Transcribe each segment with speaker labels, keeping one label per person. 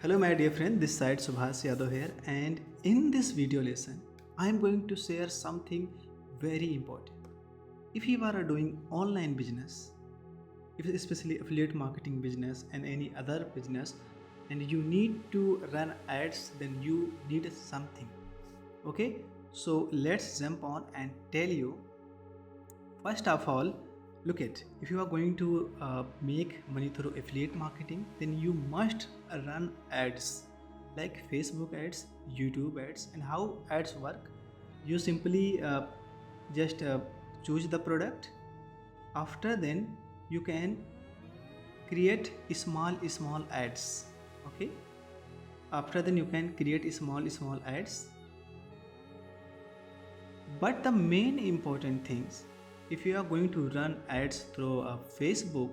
Speaker 1: Hello my dear friend, this side Subhash Yadav here, and in this video lesson I am going to share something very important. If you are doing online business, if especially affiliate marketing business and any other business, and you need to run ads, then you need something. Okay, so let's jump on and tell you. First of all, look at, if you are going to make money through affiliate marketing, then you must run ads like Facebook ads, YouTube ads. And how ads work, you simply just choose the product. After then you can create small ads. Okay, after then you can create small ads. But the main important things, if you are going to run ads through Facebook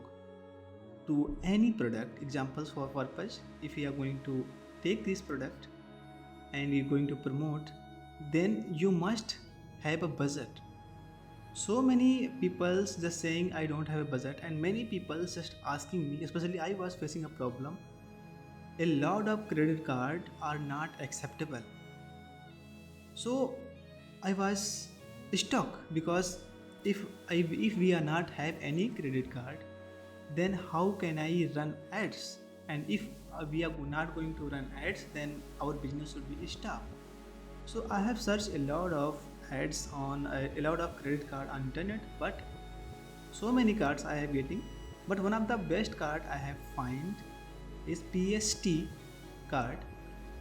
Speaker 1: to any product, examples for purpose, if you are going to take this product and you're going to promote, then you must have a budget. So many people just saying I don't have a budget, and many people just asking me, especially I was facing a problem, a lot of credit card are not acceptable. So I was stuck because if we are not have any credit card, then how can I run ads? And if we are not going to run ads, then our business will be stopped. So I have searched a lot of ads on a lot of credit card on internet, but so many cards I have getting. But one of the best card I have find is PST card,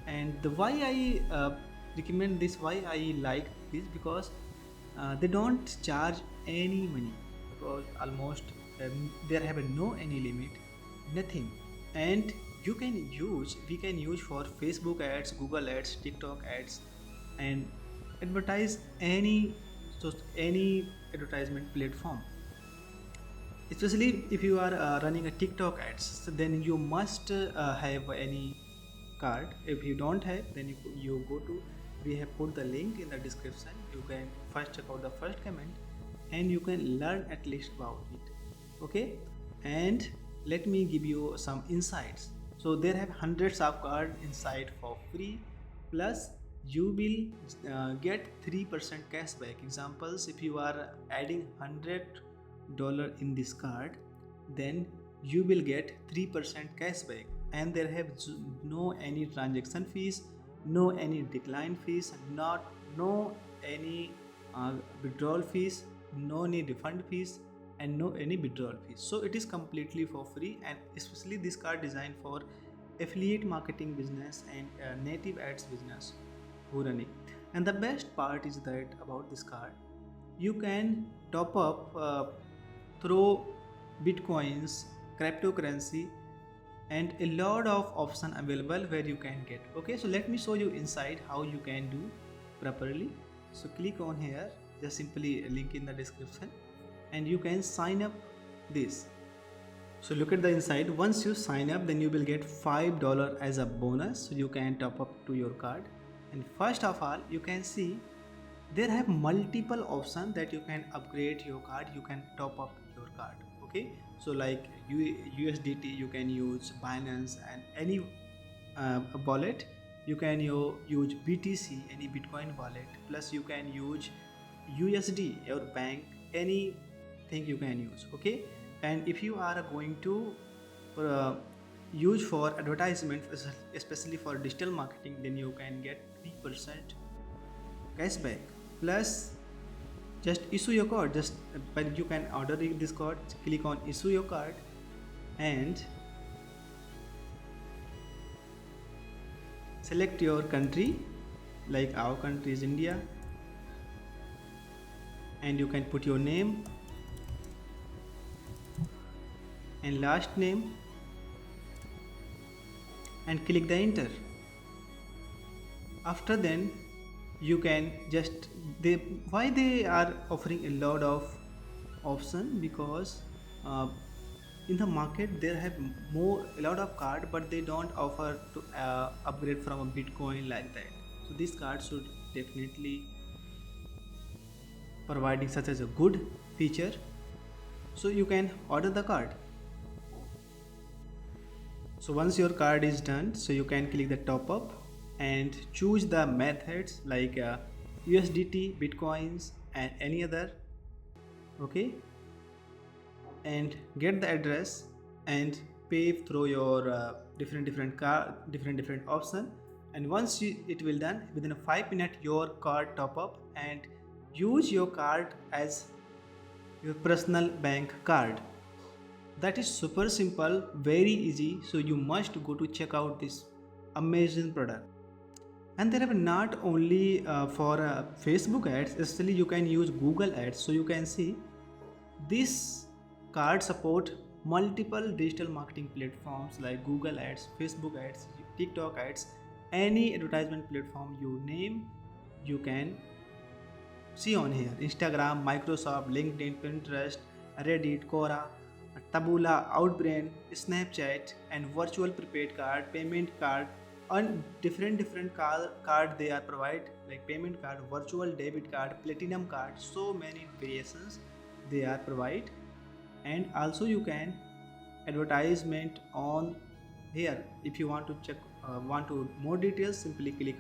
Speaker 1: and the why I recommend this, why I like this, because they don't charge any money, because almost there have no any limit, nothing. And we can use for Facebook ads, Google ads, TikTok ads, and advertise any advertisement platform. Especially if you are running a TikTok ads, so then you must have any card. If you don't have, then you go to, we have put the link in the description. You can first check out the first comment and you can learn at least about it. Okay, and let me give you some insights. So there have hundreds of cards inside for free, plus you will get 3% cashback. Examples, if you are adding $100 in this card, then you will get 3% cashback, and there have no any transaction fees, no any decline fees, no any withdrawal fees, no any refund fees, and no any withdrawal fees. So it is completely for free, and especially this card designed for affiliate marketing business and native ads business who running. And the best part is that about this card, you can top up through bitcoins, cryptocurrency, and a lot of option available where you can get. Okay, so let me show you inside how you can do properly. So click on here, just simply link in the description, and you can sign up this. So look at the inside. Once you sign up, then you will get $5 as a bonus, so you can top up to your card. And first of all, you can see there have multiple options that you can upgrade your card, you can top up your card. Okay, so like USDT you can use, Binance, and any wallet. You can use BTC, any Bitcoin wallet, plus you can use USD, your bank, anything you can use. Okay, and if you are going to uh, use for advertisement, especially for digital marketing, then you can get 3% cashback, plus just issue your card. Just but you can order this card, click on issue your card, and select your country. Like our country is India, and you can put your name and last name and click the enter. After then you can just, why they are offering a lot of option, because in the market there have a lot of card, but they don't offer to upgrade from a Bitcoin like that. So this card should definitely providing such as a good feature, so you can order the card. So once your card is done, so you can click the top up and choose the methods like USDT, Bitcoins and any other. Okay, and get the address and pay through your different card, different option. And once it will done within a 5 minute your card top up, and use your card as your personal bank card. That is super simple, very easy. So you must go to check out this amazing product. And there are not only for Facebook ads, especially you can use Google ads. So you can see this card support multiple digital marketing platforms like Google ads, Facebook ads, TikTok ads, any advertisement platform you name, you can see on here. Instagram, Microsoft, LinkedIn, Pinterest, Reddit, Quora, Taboola, Outbrain, Snapchat, and virtual prepaid card, payment card, and different card they are provide like payment card, virtual debit card, platinum card. So many variations they are provide, and also you can advertisement on here. If you want to check, want to more details, simply click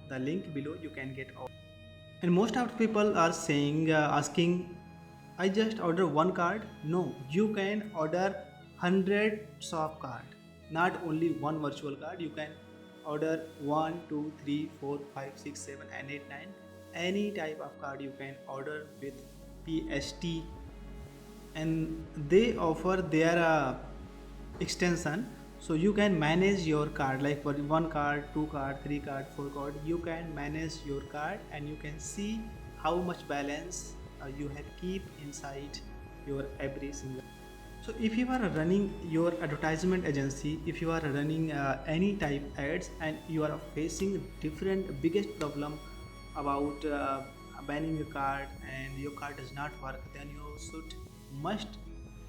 Speaker 1: the link below. You can get all. And most of the people are saying, asking, I just order one card. No, you can order hundreds of card, not only one virtual card. You can order 1, 2, 3, 4, 5, 6, 7, and 8, 9. Any type of card you can order with PST, and they offer their extension. So you can manage your card like for one card, two card, three card, four card. You can manage your card and you can see how much balance you have keep inside your every single. So if you are running your advertisement agency, if you are running any type ads and you are facing different biggest problem about banning your card and your card does not work, then you should must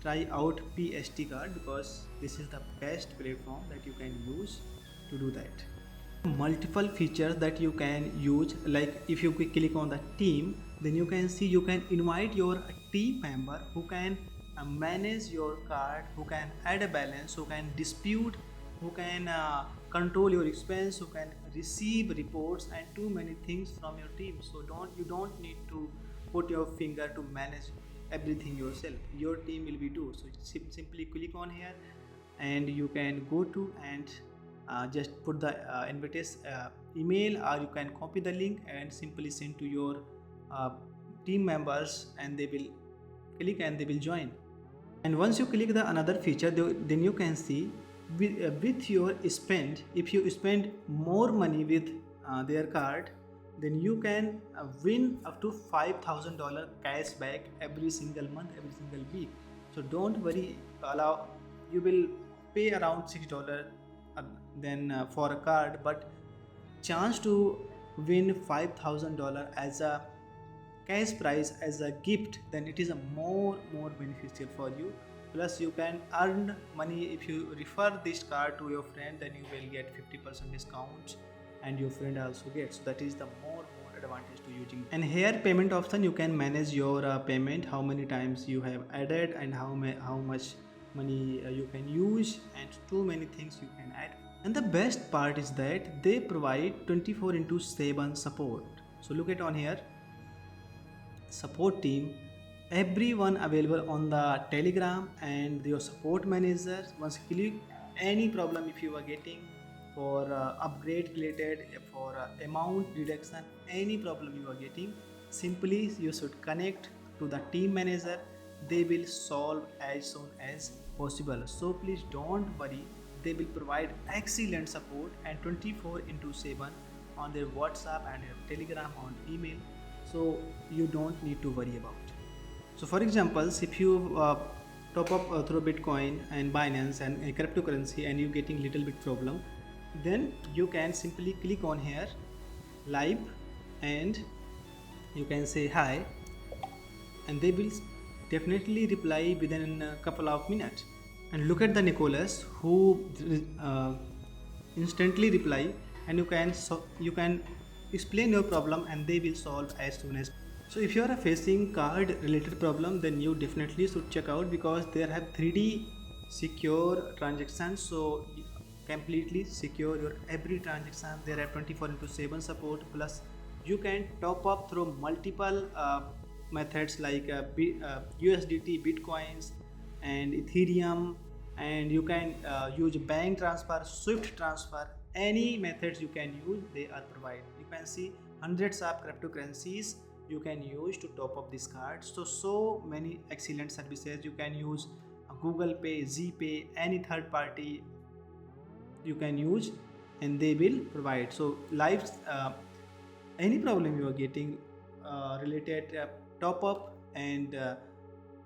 Speaker 1: try out PST card, because this is the best platform that you can use to do that. Multiple features that you can use, like if you click on the team, then you can see you can invite your team member who can manage your card, who can add a balance, who can dispute, who can control your expense, who can receive reports and too many things from your team. So you don't need to put your finger to manage everything yourself. Your team will be do. So simply click on here and you can go to and just put the invitation email, or you can copy the link and simply send to your team members, and they will click and they will join. And once you click the another feature, then you can see with your spend, if you spend more money with their card, then you can win up to $5,000 cash back every single month, every single week. So don't worry, you will pay around $6 then for a card, but chance to win $5,000 as a cash prize, as a gift, then it is a more beneficial for you. Plus you can earn money if you refer this card to your friend, then you will get 50% discount and your friend also gets. So that is the more advantage to using. And here payment option, you can manage your payment, how many times you have added and how much money you can use, and too many things you can add. And the best part is that they provide 24/7 support. So look at on here, support team, everyone available on the Telegram, and your support manager. Once click any problem if you are getting for upgrade related, for amount deduction, any problem you are getting, simply you should connect to the team manager. They will solve as soon as possible. So please don't worry, they will provide excellent support and 24/7 on their WhatsApp and their Telegram, on email. So you don't need to worry about. So for examples, if you top up through Bitcoin and Binance and a cryptocurrency and you getting little bit problem, then you can simply click on here live and you can say hi, and they will definitely reply within a couple of minutes. And look at the Nicholas who instantly reply, and you can explain your problem and they will solve as soon as. So if you are facing card related problem, then you definitely should check out, because they have 3D secure transactions. So completely secure your every transaction. There are 24/7 support, plus you can top up through multiple methods like USDT, Bitcoins, and Ethereum, and you can use bank transfer, Swift transfer, any methods you can use, they are provided. You can see hundreds of cryptocurrencies you can use to top up this card. So many excellent services. You can use Google Pay, Pay, any third party you can use, and they will provide. So live any problem you are getting related top up and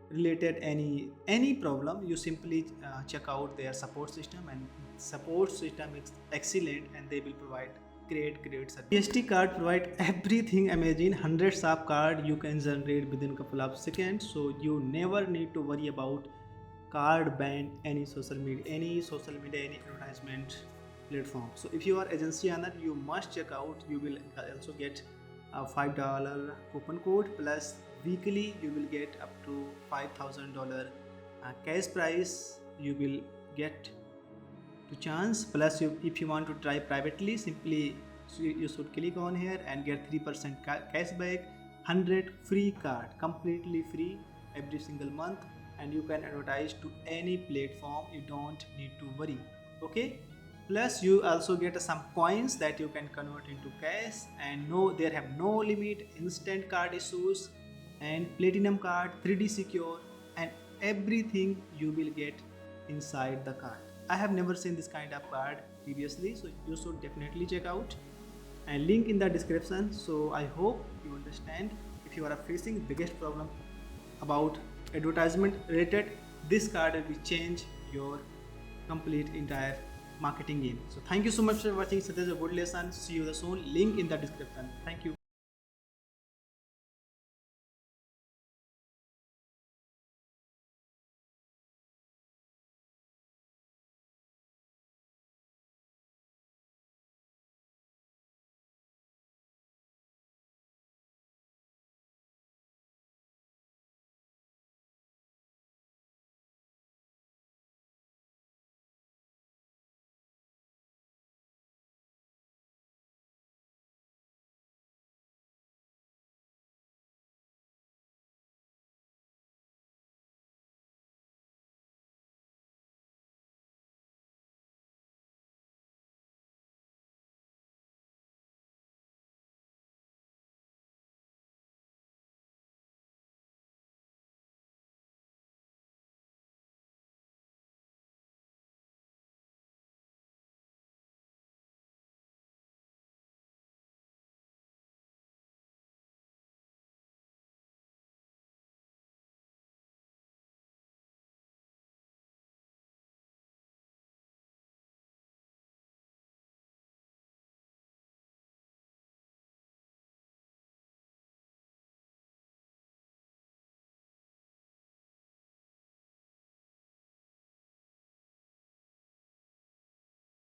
Speaker 1: related any problem, you simply check out their support system, and support system is excellent, and they will provide great service. PST card provide everything. Imagine hundreds of card you can generate within couple of seconds, so you never need to worry about card ban any social media, any advertisement platform. So if you are agency owner, you must check out. You will also get a $5 coupon code, plus weekly you will get up to $5,000 cash prize you will get to chance. Plus if you want to try privately, simply you should click on here and get 3% cashback, 100 free card, completely free every single month, and you can advertise to any platform. You don't need to worry. Okay, plus you also get some coins that you can convert into cash, and there have no limit, instant card issues, and platinum card, 3D secure, and everything you will get inside the card. I have never seen this kind of card previously, so you should definitely check out, and link in the description. So I hope you understand. If you are facing biggest problem about advertisement related, this card will change your complete entire marketing game. So thank you so much for watching. Such a good lesson. See you soon. Link in the description. Thank you.